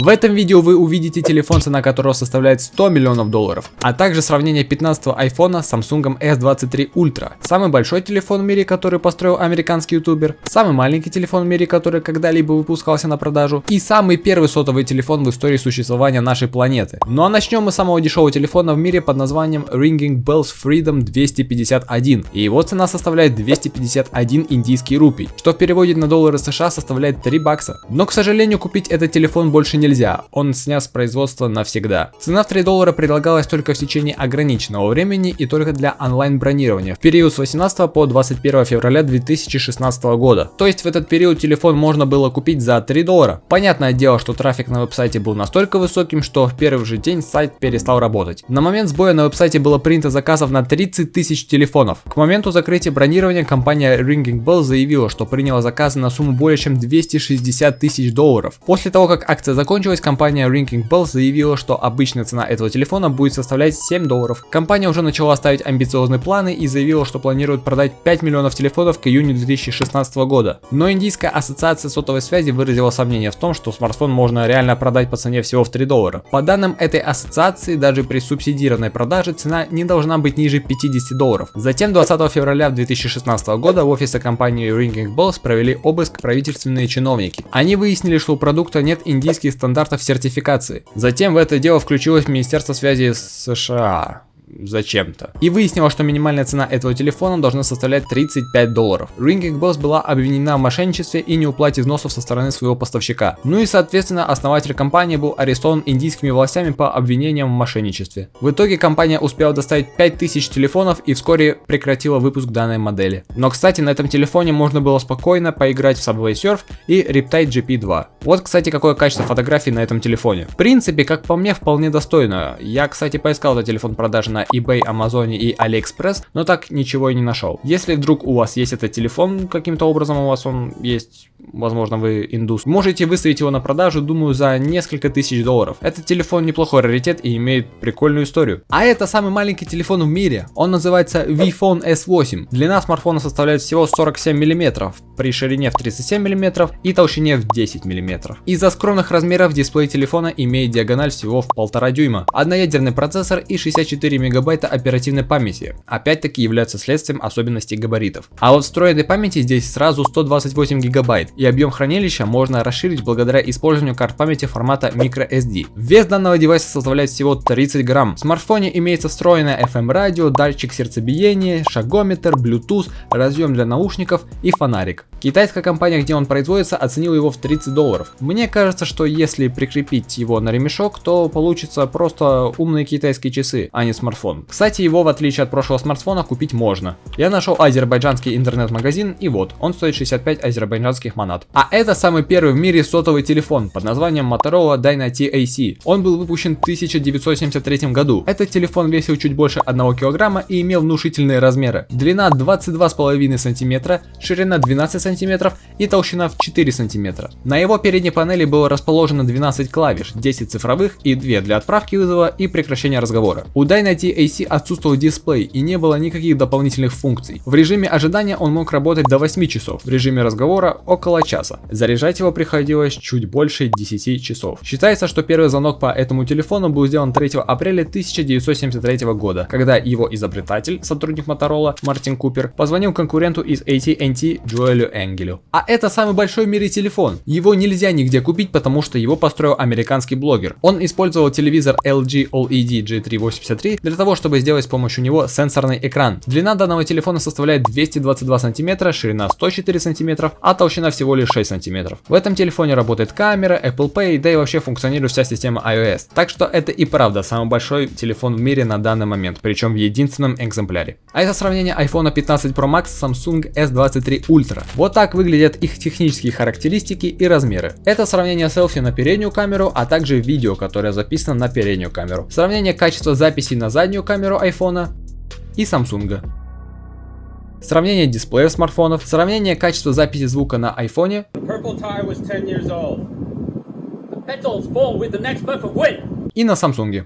В этом видео вы увидите телефон, цена которого составляет $100 миллионов, а также сравнение 15-го айфона с Samsung S23 Ultra. Самый большой телефон в мире, который построил американский ютубер, самый маленький телефон в мире, который когда-либо выпускался на продажу, и самый первый сотовый телефон в истории существования нашей планеты. Ну а начнем мы с самого дешевого телефона в мире под названием Ringing Bells Freedom 251, и его цена составляет 251 индийский рупий, что в переводе на доллары США составляет $3. Но, к сожалению, купить этот телефон больше нельзя, он снят с производства навсегда. Цена в $3 предлагалась только в течение ограниченного времени и только для онлайн-бронирования в период с 18 по 21 февраля 2016 года. То есть в этот период телефон можно было купить за $3. Понятное дело, что трафик на веб-сайте был настолько высоким, что в первый же день сайт перестал работать. На момент сбоя на веб-сайте было принято заказов на 30 тысяч телефонов. К моменту закрытия бронирования компания Ringing Bell заявила, что приняла заказы на сумму более чем $260 тысяч. После того, как акция закончилась, компания Ringing Bell заявила, что обычная цена этого телефона будет составлять $7. Компания уже начала ставить амбициозные планы и заявила, что планирует продать 5 миллионов телефонов к июню 2016 года. Но Индийская ассоциация сотовой связи выразила сомнение в том, что смартфон можно реально продать по цене всего в $3. По данным этой ассоциации, даже при субсидированной продаже цена не должна быть ниже $50. Затем 20 февраля 2016 года в офисе компании Ringing Bells провели обыск правительственные чиновники. Они выяснили, что у продукта нет индийских стандартов сертификации. Затем в это дело включилось Министерство связи США. Зачем-то. И выяснилось, что минимальная цена этого телефона должна составлять $35. Ringing Bells была обвинена в мошенничестве и неуплате взносов со стороны своего поставщика. Ну и соответственно основатель компании был арестован индийскими властями по обвинениям в мошенничестве. В итоге компания успела доставить 5000 телефонов и вскоре прекратила выпуск данной модели. Но кстати, на этом телефоне можно было спокойно поиграть в Subway Surf и Riptide GP2. Вот кстати какое качество фотографий на этом телефоне. В принципе, как по мне, вполне достойно. Я кстати поискал этот телефон продажи на eBay, Amazon и AliExpress, но так ничего и не нашел. Если вдруг у вас есть этот телефон, каким-то образом у вас он есть, возможно вы индус, можете выставить его на продажу, думаю, за несколько тысяч $. Этот телефон неплохой раритет и имеет прикольную историю. А это самый маленький телефон в мире, он называется ViFone S8. Длина смартфона составляет всего 47 мм, при ширине в 37 мм и толщине в 10 мм. Из-за скромных размеров дисплей телефона имеет диагональ всего в 1,5 дюйма, одноядерный процессор и 64 мегабайта оперативной памяти, опять-таки являются следствием особенностей габаритов. А вот встроенной памяти здесь сразу 128 гигабайт, и объем хранилища можно расширить благодаря использованию карт памяти формата microSD. Вес данного девайса составляет всего 30 грамм. В смартфоне имеется встроенное FM радио, датчик сердцебиения, шагометр, Bluetooth, разъем для наушников и фонарик. Китайская компания, где он производится, оценила его в $30. Мне кажется, что если прикрепить его на ремешок, то получится просто умные китайские часы, а не смартфон. Кстати, его в отличие от прошлого смартфона купить можно. Я нашел азербайджанский интернет-магазин, и вот, он стоит 65 азербайджанских манат. А это самый первый в мире сотовый телефон под названием Motorola Dynati AC. Он был выпущен в 1973 году. Этот телефон весил чуть больше 1 килограмма и имел внушительные размеры. Длина 22,5 см, ширина 12 см и толщина в 4 см. На его передней панели было расположено 12 клавиш, 10 цифровых и 2 для отправки вызова и прекращения разговора. У Dynati AC отсутствовал дисплей и не было никаких дополнительных функций. В режиме ожидания он мог работать до 8 часов, в режиме разговора около часа. Заряжать его приходилось чуть больше 10 часов. Считается, что первый звонок по этому телефону был сделан 3 апреля 1973 года, когда его изобретатель, сотрудник Motorola Мартин Купер, позвонил конкуренту из AT&T Джоэлю Энгелю. А это самый большой в мире телефон. Его нельзя нигде купить, потому что его построил американский блогер. Он использовал телевизор LG OLED G383 для того, чтобы сделать с помощью него сенсорный экран. Длина данного телефона составляет 222 см, ширина 104 см, а толщина всего лишь 6 см. В этом телефоне работает камера, Apple Pay, да и вообще функционирует вся система iOS. Так что это и правда самый большой телефон в мире на данный момент, причем в единственном экземпляре. А это сравнение iPhone 15 Pro Max с Samsung S23 Ultra. Вот так выглядят их технические характеристики и размеры. Это сравнение селфи на переднюю камеру, а также видео, которое записано на переднюю камеру. Сравнение качества записи на заднюю камеру iPhone и Samsung. Сравнение дисплеев смартфонов, сравнение качества записи звука на iPhone и на Samsung.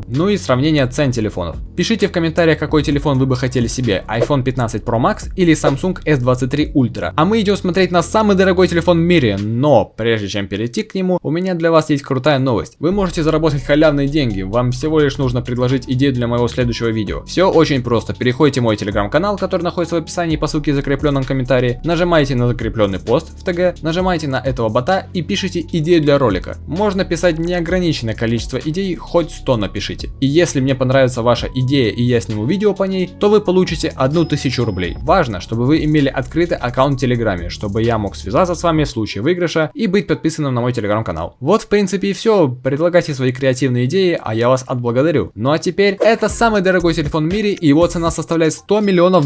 Ну и сравнение цен телефонов. Пишите в комментариях, какой телефон вы бы хотели себе, iPhone 15 Pro Max или Samsung S23 Ultra. А мы идем смотреть на самый дорогой телефон в мире, но прежде чем перейти к нему, у меня для вас есть крутая новость. Вы можете заработать халявные деньги, вам всего лишь нужно предложить идею для моего следующего видео. Все очень просто, переходите в мой телеграм-канал, который находится в описании по ссылке в закрепленном комментарии, нажимаете на закрепленный пост в ТГ, нажимаете на этого бота и пишите идею для ролика. Можно писать неограниченное количество идей, хоть 100 напишите. И если мне понравится ваша идея и я сниму видео по ней, то вы получите 1000 рублей. Важно, чтобы вы имели открытый аккаунт в Телеграме, чтобы я мог связаться с вами в случае выигрыша и быть подписанным на мой телеграм-канал. Вот в принципе и все. Предлагайте свои креативные идеи, а я вас отблагодарю. Ну а теперь, это самый дорогой телефон в мире и его цена составляет $100 миллионов.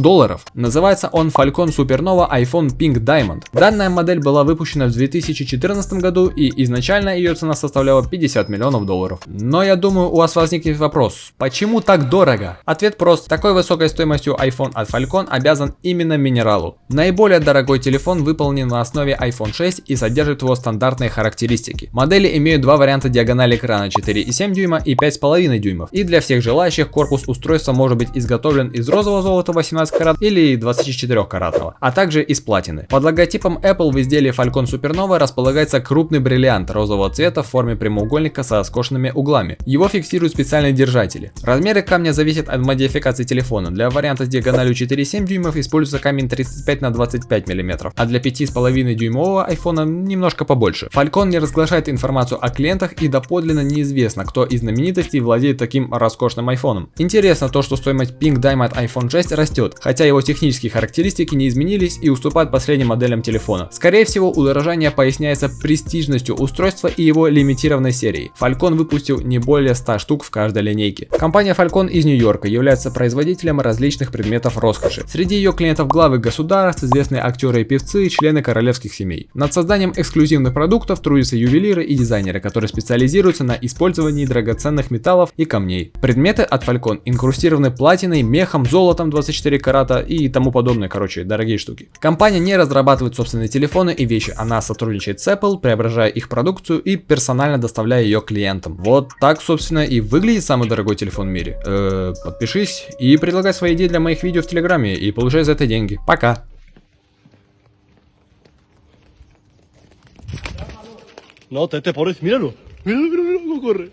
Называется он Falcon Supernova iPhone Pink Diamond. Данная модель была выпущена в 2014 году и изначально ее цена составляла $50 миллионов. Но я думаю, у вас возникнет вопрос, почему так дорого? Ответ прост. Такой высокой стоимостью iPhone от Falcon обязан именно минералу. Наиболее дорогой телефон выполнен на основе iPhone 6 и содержит его стандартные характеристики. Модели имеют два варианта диагонали экрана 4,7 дюйма и 5,5 дюймов. И для всех желающих корпус устройства может быть изготовлен из розового золота 18 карат или 24 каратного, а также из платины. Под логотипом Apple в изделии Falcon Supernova располагается крупный бриллиант розового цвета в форме прямоугольника со скошенными углами. Его фиксируют специальные держатели. Размеры камня зависят от модификации телефона. Для варианта с диагональю 4,7 дюймов используется камень 35 на 25 мм, а для 5,5 дюймового iPhone немножко побольше. Falcon не разглашает информацию о клиентах и доподлинно неизвестно, кто из знаменитостей владеет таким роскошным айфоном. Интересно то, что стоимость Pink Diamond iPhone 6 растет, хотя его технические характеристики не изменились и уступают последним моделям телефона. Скорее всего, удорожание поясняется престижностью устройства и его лимитированной серией. Falcon выпустил не более 100 штук в каждой линейке. Компания Falcon из Нью-Йорка является производителем различных предметов роскоши. Среди ее клиентов главы государств, известные актеры и певцы, члены королевских семей. Над созданием эксклюзивных продуктов трудятся ювелиры и дизайнеры, которые специализируются на использовании драгоценных металлов и камней. Предметы от Falcon инкрустированы платиной, мехом, золотом 24 карата и тому подобное, короче, дорогие штуки. Компания не разрабатывает собственные телефоны и вещи, она сотрудничает с Apple, преображая их продукцию и персонально доставляя ее клиентам. Вот так, собственно, и выглядит самый дорогой телефон в мире. Подпишись и предлагай свои идеи для моих видео в Телеграме и получай за это деньги. Пока! No te pones, míralo. Míralo, míralo, míralo, corre.